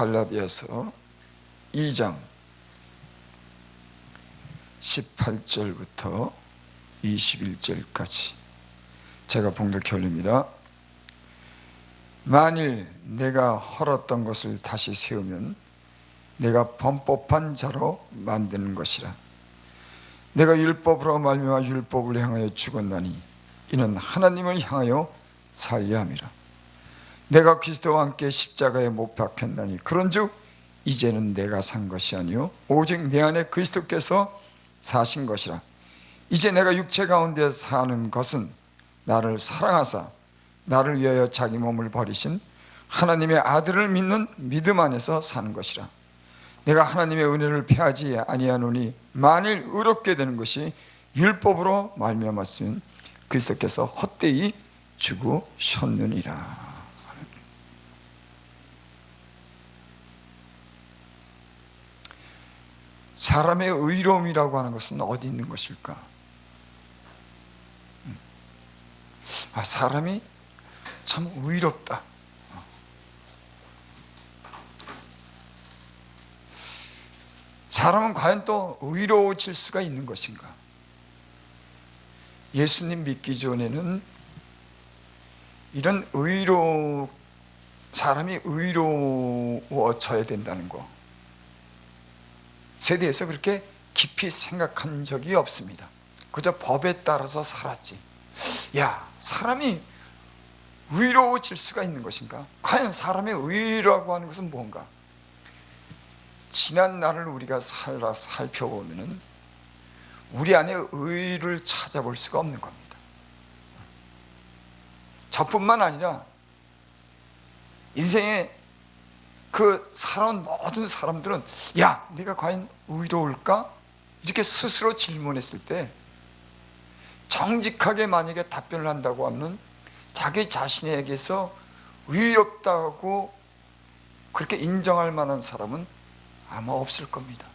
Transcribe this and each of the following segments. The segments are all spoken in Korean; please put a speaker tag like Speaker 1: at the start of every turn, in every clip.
Speaker 1: 갈라디아서 2장 18절부터 21절까지 제가 봉독해 올립니다. 만일 내가 헐었던 것을 다시 세우면 내가 범법한 자로 만드는 것이라. 내가 율법으로 말미암아 율법을 향하여 죽었나니 이는 하나님을 향하여 살려 함이라. 내가 그리스도와 함께 십자가에 못 박혔나니 그런즉 이제는 내가 산 것이 아니요 오직 내 안에 그리스도께서 사신 것이라. 이제 내가 육체 가운데 사는 것은 나를 사랑하사 나를 위하여 자기 몸을 버리신 하나님의 아들을 믿는 믿음 안에서 사는 것이라. 내가 하나님의 은혜를 패하지 아니하노니 만일 의롭게 되는 것이 율법으로 말미암았으면 그리스도께서 헛되이 죽으셨느니라. 사람의 의로움이라고 하는 것은 어디 있는 것일까? 사람이 참 의롭다. 사람은 과연 또 의로워질 수가 있는 것인가? 예수님 믿기 전에는 이런 사람이 의로워져야 된다는 것에 대해서 그렇게 깊이 생각한 적이 없습니다. 그저 법에 따라서 살았지. 사람이 의로워질 수가 있는 것인가? 과연 사람의 의라고 하는 것은 뭔가? 지난 날을 우리가 살펴보면 우리 안에 의를 찾아볼 수가 없는 겁니다. 저뿐만 아니라 인생에 살아온 모든 사람들은 내가 과연 의로울까? 이렇게 스스로 질문했을 때 정직하게 만약에 답변을 한다고 하면 자기 자신에게서 의롭다고 그렇게 인정할 만한 사람은 아마 없을 겁니다.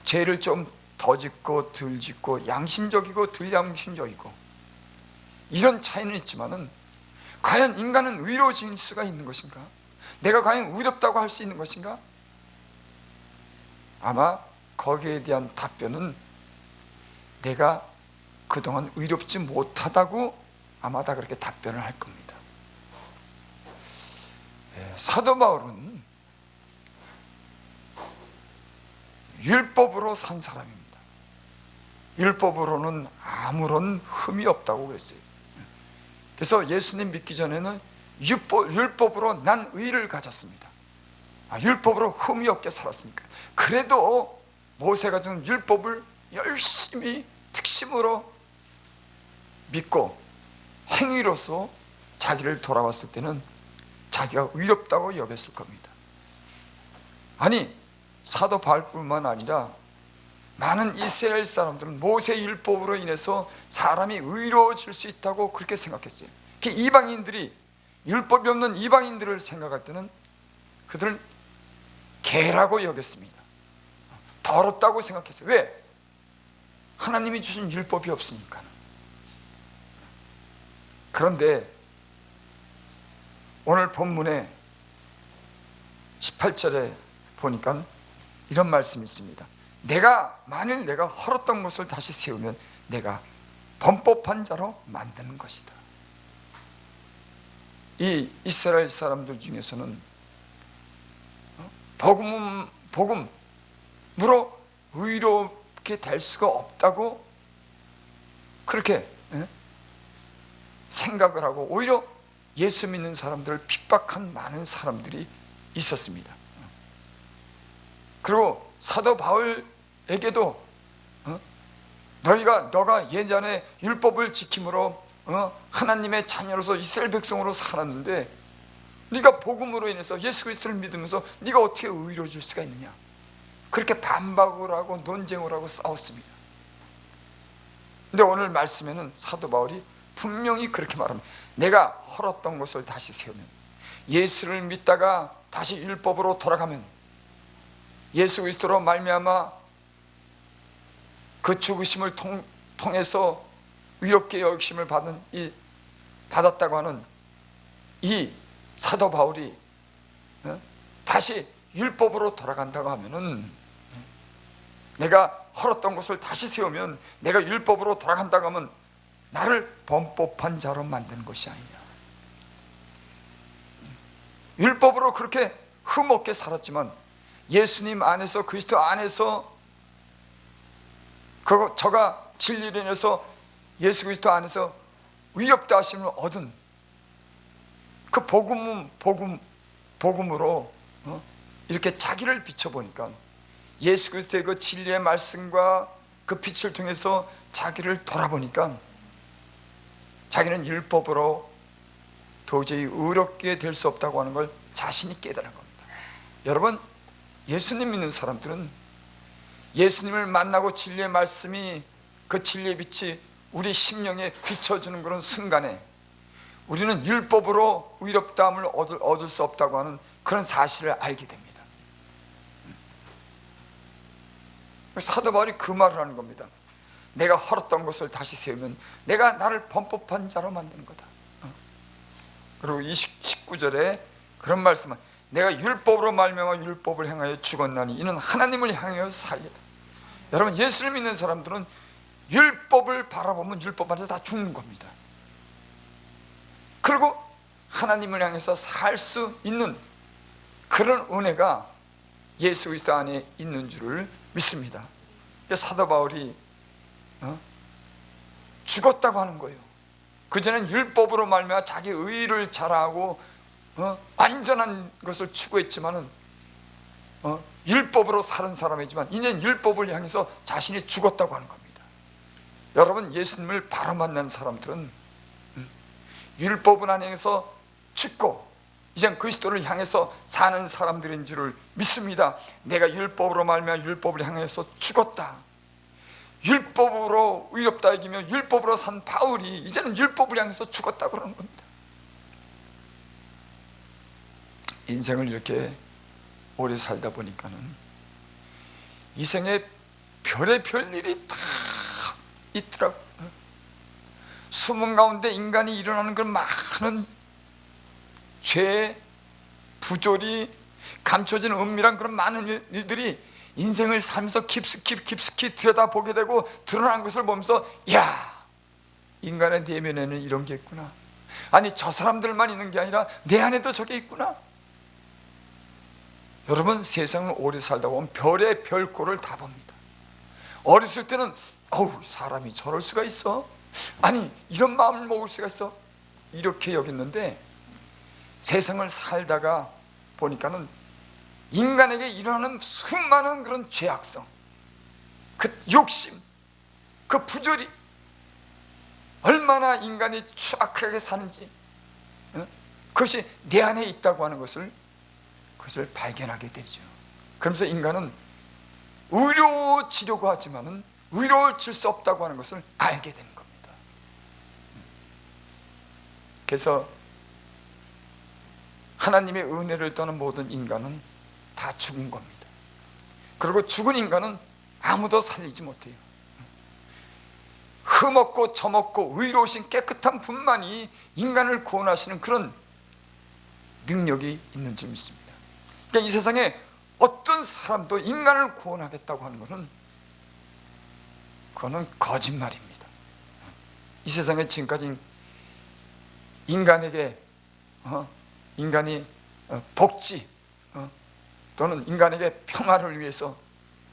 Speaker 1: 죄를 좀 더 짓고 덜 짓고 양심적이고 덜 양심적이고 이런 차이는 있지만은 과연 인간은 의로워질 수가 있는 것인가? 내가 과연 의롭다고 할 수 있는 것인가? 아마 거기에 대한 답변은 내가 그동안 의롭지 못하다고 아마 다 그렇게 답변을 할 겁니다. 사도 바울은 율법으로 산 사람입니다. 율법으로는 아무런 흠이 없다고 그랬어요. 그래서 예수님 믿기 전에는 율법으로 난 의를 가졌습니다. 율법으로 흠이 없게 살았으니까. 그래도 모세가 준 율법을 열심히 특심으로 믿고 행위로서 자기를 돌아왔을 때는 자기가 의롭다고 여겼을 겁니다. 아니, 사도 바울뿐만 아니라 많은 이스라엘 사람들은 모세 율법으로 인해서 사람이 의로워질 수 있다고 그렇게 생각했어요. 이방인들이, 율법이 없는 이방인들을 생각할 때는 그들은 개라고 여겼습니다. 더럽다고 생각했어요. 왜? 하나님이 주신 율법이 없으니까. 그런데 오늘 본문에 18절에 보니까 이런 말씀이 있습니다. 만일 내가 헐었던 것을 다시 세우면 내가 범법한 자로 만드는 것이다. 이 이스라엘 사람들 중에서는 복음으로 의롭게 될 수가 없다고 그렇게 생각을 하고 오히려 예수 믿는 사람들을 핍박한 많은 사람들이 있었습니다. 그리고 사도 바울에게도 너가 예전에 율법을 지킴으로 하나님의 자녀로서 이스라엘 백성으로 살았는데 네가 복음으로 인해서 예수 그리스도를 믿으면서 네가 어떻게 의로워질 수가 있느냐, 그렇게 반박을 하고 논쟁을 하고 싸웠습니다. 근데 오늘 말씀에는 사도 바울이 분명히 그렇게 말합니다. 내가 헐었던 것을 다시 세우면, 예수를 믿다가 다시 율법으로 돌아가면, 예수 그리스도로 말미암아 그 죽으심을 통해서 의롭게 여기심을 받았다고 하는 이 사도 바울이 다시 율법으로 돌아간다고 하면은, 내가 헐었던 것을 다시 세우면, 내가 율법으로 돌아간다고 하면 나를 범법한 자로 만드는 것이 아니냐. 율법으로 그렇게 흠없게 살았지만 예수님 안에서, 그리스도 안에서, 저가 진리를 인해서 예수 그리스도 안에서 의롭다 하심을 얻은 그 복음으로 이렇게 자기를 비춰보니까, 예수 그리스도의 그 진리의 말씀과 그 빛을 통해서 자기를 돌아보니까 자기는 율법으로 도저히 의롭게 될 수 없다고 하는 걸 자신이 깨달은 겁니다. 여러분, 예수님 믿는 사람들은 예수님을 만나고 진리의 말씀이, 그 진리의 빛이 우리 심령에 비춰주는 그런 순간에 우리는 율법으로 의롭다함을 얻을 수 없다고 하는 그런 사실을 알게 됩니다. 사도 바울이 그 말을 하는 겁니다. 내가 헐었던 것을 다시 세우면 내가 나를 범법한 자로 만드는 거다. 그리고 19절에 그런 말씀은, 내가 율법으로 말미암아 율법을 행하여 죽었나니 이는 하나님을 향하여 살리라. 여러분, 예수를 믿는 사람들은 율법을 바라보면 율법 안에서 다 죽는 겁니다. 그리고 하나님을 향해서 살 수 있는 그런 은혜가 예수 그리스도 안에 있는 줄을 믿습니다. 사도 바울이 죽었다고 하는 거예요. 그전엔 율법으로 말미암아 자기 의를 자랑하고 완전한 것을 추구했지만은 율법으로 사는 사람이지만 이제는 율법을 향해서 자신이 죽었다고 하는 겁니다. 여러분, 예수님을 바로 만난 사람들은 율법을 향해서 죽고 이젠 그리스도를 향해서 사는 사람들인 줄을 믿습니다. 내가 율법으로 말미암아 율법을 향해서 죽었다. 율법으로 의롭다 이기며 율법으로 산 바울이 이제는 율법을 향해서 죽었다고 그러는 겁니다. 인생을 이렇게 오래 살다 보니까는 이 생에 별의별 일이 다 있더라고요. 숨은 가운데 인간이 일어나는 그 많은 죄, 부조리, 감춰진 은밀한 그런 많은 일들이 인생을 살면서 깊숙이 들여다보게 되고 드러난 것을 보면서, 야, 인간의 내면에는 이런 게 있구나. 아니, 저 사람들만 있는 게 아니라 내 안에도 저게 있구나. 여러분, 세상을 오래 살다 보면 별의 별꼴을 다 봅니다. 어렸을 때는 사람이 저럴 수가 있어? 아니, 이런 마음을 먹을 수가 있어? 이렇게 여겼는데 세상을 살다가 보니까는 인간에게 일어나는 수많은 그런 죄악성, 그 욕심, 그 부조리, 얼마나 인간이 추악하게 사는지, 그것이 내 안에 있다고 하는 것을 그것을 발견하게 되죠. 그러면서 인간은 의로워지려고 하지만은 의로워질 수 없다고 하는 것을 알게 되는 겁니다. 그래서 하나님의 은혜를 떠난 모든 인간은 다 죽은 겁니다. 그리고 죽은 인간은 아무도 살리지 못해요. 흠없고 점없고 의로우신 깨끗한 분만이 인간을 구원하시는 그런 능력이 있는 줄 믿습니다. 그러니까 이 세상에 어떤 사람도 인간을 구원하겠다고 하는 것은 그거는 거짓말입니다. 이 세상에 지금까지 인간에게 인간이 복지 또는 인간에게 평화를 위해서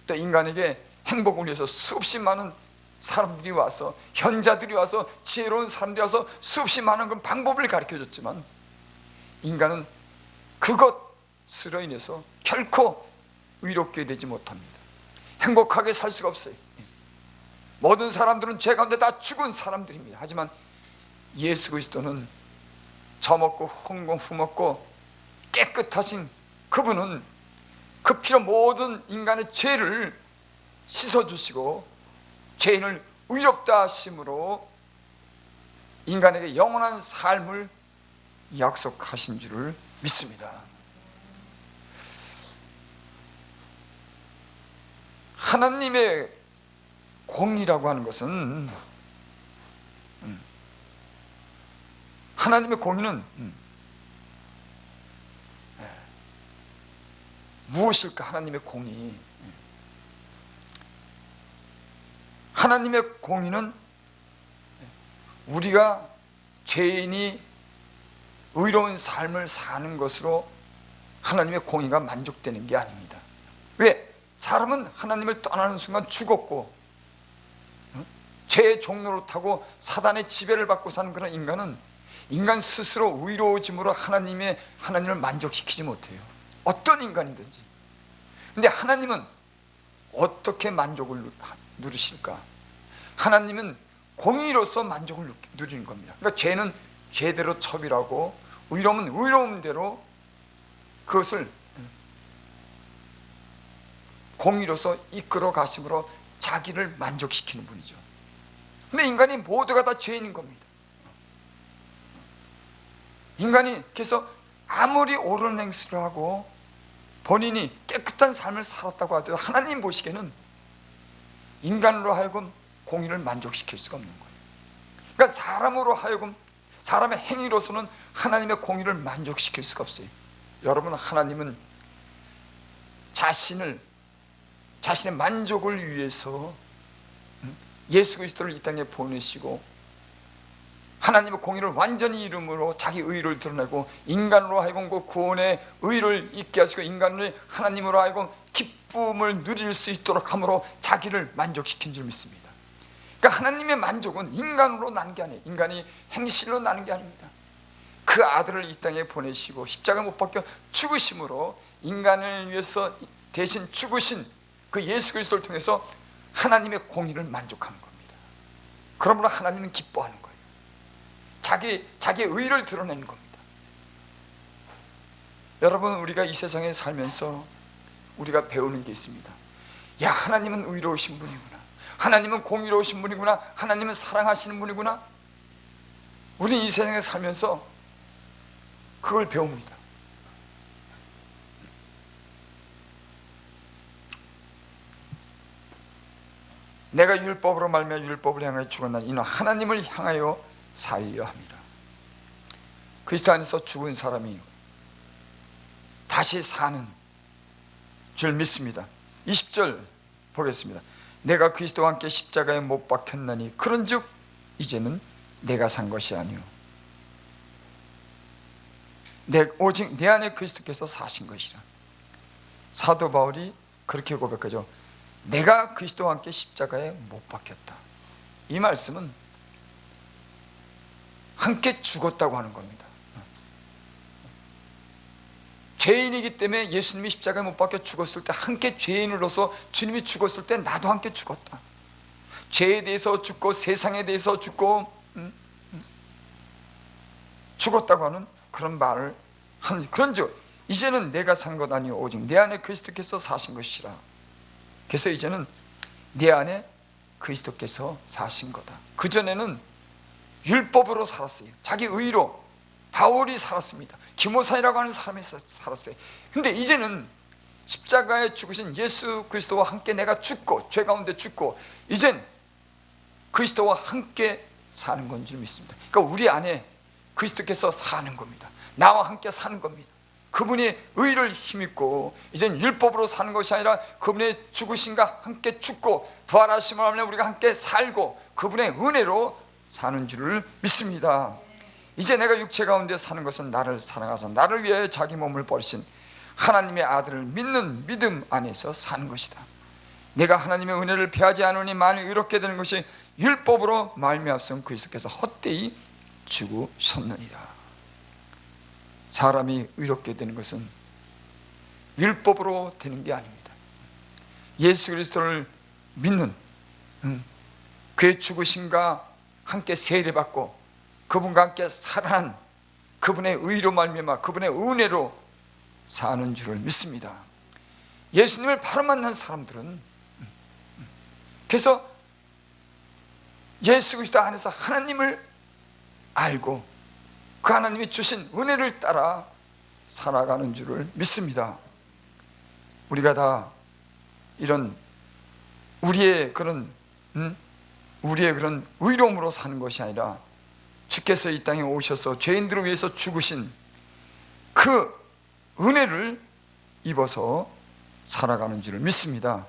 Speaker 1: 또 인간에게 행복을 위해서 수없이 많은 사람들이 와서, 현자들이 와서, 지혜로운 사람들이 와서 수없이 많은 그 방법을 가르쳐줬지만 인간은 그것으로 인해서 결코 의롭게 되지 못합니다. 행복하게 살 수가 없어요. 모든 사람들은 죄 가운데 다 죽은 사람들입니다. 하지만 예수 그리스도는 저먹고 흠없고 깨끗하신 그분은 그 피로 모든 인간의 죄를 씻어주시고 죄인을 의롭다 하심으로 인간에게 영원한 삶을 약속하신 줄을 믿습니다. 하나님의 공의라고 하는 것은, 하나님의 공의는 무엇일까? 하나님의 공의. 하나님의 공의는 우리가 죄인이 의로운 삶을 사는 것으로 하나님의 공의가 만족되는 게 아닙니다. 왜? 사람은 하나님을 떠나는 순간 죽었고 죄의 종로를 타고 사단의 지배를 받고 사는 그런 인간은 인간 스스로 의로워짐으로 하나님을 만족시키지 못해요. 어떤 인간이든지. 근데 하나님은 어떻게 만족을 누리실까? 하나님은 공의로서 만족을 누리는 겁니다. 그러니까 죄는 죄대로 처벌하고 의로움은 의로움대로 그것을 공의로서 이끌어 가심으로 자기를 만족시키는 분이죠. 근데 인간이 모두가 다 죄인인 겁니다. 인간이 그래서 아무리 옳은 행실을 하고 본인이 깨끗한 삶을 살았다고 하더라도 하나님 보시기에는 인간으로 하여금 공의를 만족시킬 수가 없는 거예요. 그러니까 사람으로 하여금 사람의 행위로서는 하나님의 공의를 만족시킬 수가 없어요. 여러분, 하나님은 자신의 만족을 위해서 예수 그리스도를 이 땅에 보내시고 하나님의 공의를 완전히 이름으로 자기 의를 드러내고 인간으로 하여금 그 구원의 의를 있게 하시고 인간을 하나님으로 하여금 기쁨을 누릴 수 있도록 함으로 자기를 만족시킨 줄 믿습니다. 그러니까 하나님의 만족은 인간으로 나는 게 아니에요. 인간이 행실로 나는 게 아닙니다. 그 아들을 이 땅에 보내시고 십자가 못 박혀 죽으심으로 인간을 위해서 대신 죽으신 그 예수 그리스도를 통해서 하나님의 공의를 만족하는 겁니다. 그러므로 하나님은 기뻐하는 거예요. 자기의 의를 드러내는 겁니다. 여러분, 우리가 이 세상에 살면서 우리가 배우는 게 있습니다. 야, 하나님은 의로우신 분이구나. 하나님은 공의로우신 분이구나. 하나님은 사랑하시는 분이구나. 우리는 이 세상에 살면서 그걸 배웁니다. 내가 율법으로 말미암아 율법을 향하여 죽었나니 이는 하나님을 향하여 살려 함이라. 그리스도 안에서 죽은 사람이 다시 사는 줄 믿습니다. 20절 보겠습니다. 내가 그리스도와 함께 십자가에 못 박혔나니 그런즉 이제는 내가 산 것이 아니오 오직 내 안에 그리스도께서 사신 것이라. 사도 바울이 그렇게 고백하죠. 내가 그리스도와 함께 십자가에 못 박혔다. 이 말씀은 함께 죽었다고 하는 겁니다. 죄인이기 때문에 예수님이 십자가에 못 박혀 죽었을 때 함께 죄인으로서 주님이 죽었을 때 나도 함께 죽었다. 죄에 대해서 죽고 세상에 대해서 죽고 죽었다고 하는 그런 말을 하는. 그런즉 이제는 내가 산 것 아니오 오직 내 안에 그리스도께서 사신 것이라. 그래서 이제는 내 안에 그리스도께서 사신 거다. 그전에는 율법으로 살았어요. 자기 의로 바울이 살았습니다. 기모사이라고 하는 사람이 살았어요. 근데 이제는 십자가에 죽으신 예수 그리스도와 함께 내가 죽고 죄 가운데 죽고 이젠 그리스도와 함께 사는 건 줄 믿습니다. 그러니까 우리 안에 그리스도께서 사는 겁니다. 나와 함께 사는 겁니다. 그분의 의를 힘입고 이젠 율법으로 사는 것이 아니라 그분의 죽으심과 함께 죽고 부활하심을 하면 우리가 함께 살고 그분의 은혜로 사는 줄을 믿습니다. 이제 내가 육체 가운데 사는 것은 나를 사랑하사 나를 위하여 자기 몸을 버리신 하나님의 아들을 믿는 믿음 안에서 사는 것이다. 내가 하나님의 은혜를 배하지 않으니 만일 의롭게 되는 것이 율법으로 말미암았으면 그리스도께서 헛되이 죽으셨느니라. 사람이 의롭게 되는 것은 율법으로 되는 게 아닙니다. 예수 그리스도를 믿는 그의 죽으심과 함께 세례받고 그분과 함께 살아난 그분의 의로 말미암아 그분의 은혜로 사는 줄을 믿습니다. 예수님을 바로 만난 사람들은 그래서 예수 그리스도 안에서 하나님을 알고 그 하나님이 주신 은혜를 따라 살아가는 줄을 믿습니다. 우리가 다 이런 우리의 그런 의로움으로 사는 것이 아니라 주께서 이 땅에 오셔서 죄인들을 위해서 죽으신 그 은혜를 입어서 살아가는 줄을 믿습니다.